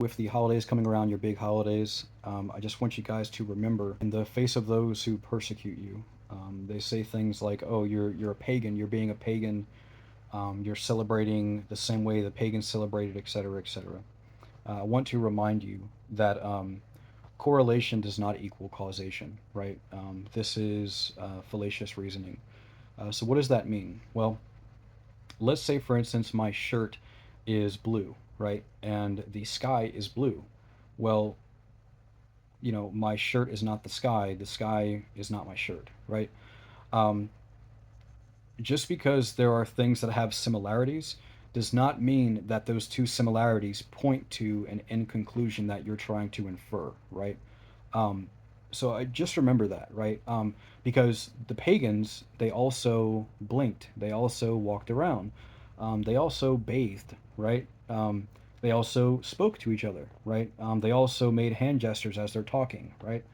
With the holidays coming around, your big holidays, I just want you guys to remember, in the face of those who persecute you, they say things like, "Oh, you're a pagan. You're being a pagan. You're celebrating the same way the pagans celebrated, etc., etc." I want to remind you that correlation does not equal causation, right? This is fallacious reasoning. So what does that mean? Well, let's say, for instance, my shirt is blue, right? And the sky is blue. Well, my shirt is not the sky is not my shirt, right? Um, just because there are things that have similarities does not mean that those two similarities point to an end conclusion that you're trying to infer, right? Um, so I just remember that, right? Because the pagans, they also blinked, they also walked around, they also bathed, right? They also spoke to each other, right? They also made hand gestures as they're talking, right?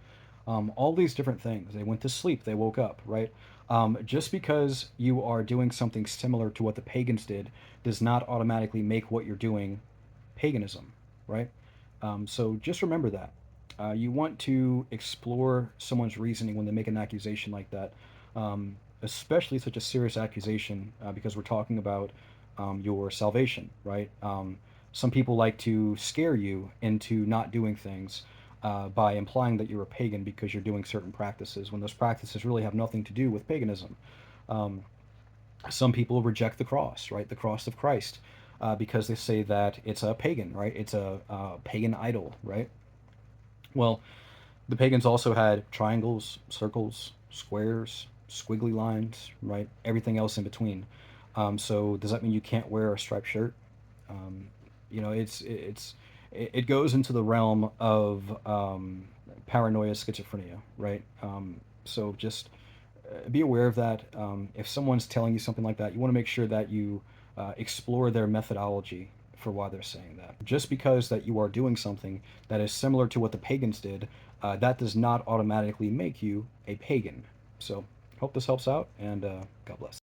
All these different things. They went to sleep, they woke up, right? Just because you are doing something similar to what the pagans did does not automatically make what you're doing paganism, right? So just remember that. You want to explore someone's reasoning when they make an accusation like that, especially such a serious accusation, because we're talking about your salvation, right? Some people like to scare you into not doing things by implying that you're a pagan because you're doing certain practices when those practices really have nothing to do with paganism. Um, some people reject the cross, right? The cross of Christ, because they say that it's a pagan, right? It's a pagan idol, right? Well, the pagans also had triangles, circles, squares, squiggly lines, right? Everything else in between. So does that mean you can't wear a striped shirt? Um, it goes into the realm of paranoia, schizophrenia, right? So just be aware of that. If someone's telling you something like that, you want to make sure that you explore their methodology for why they're saying that. Just because that you are doing something that is similar to what the pagans did, that does not automatically make you a pagan. So, hope this helps out, and God bless.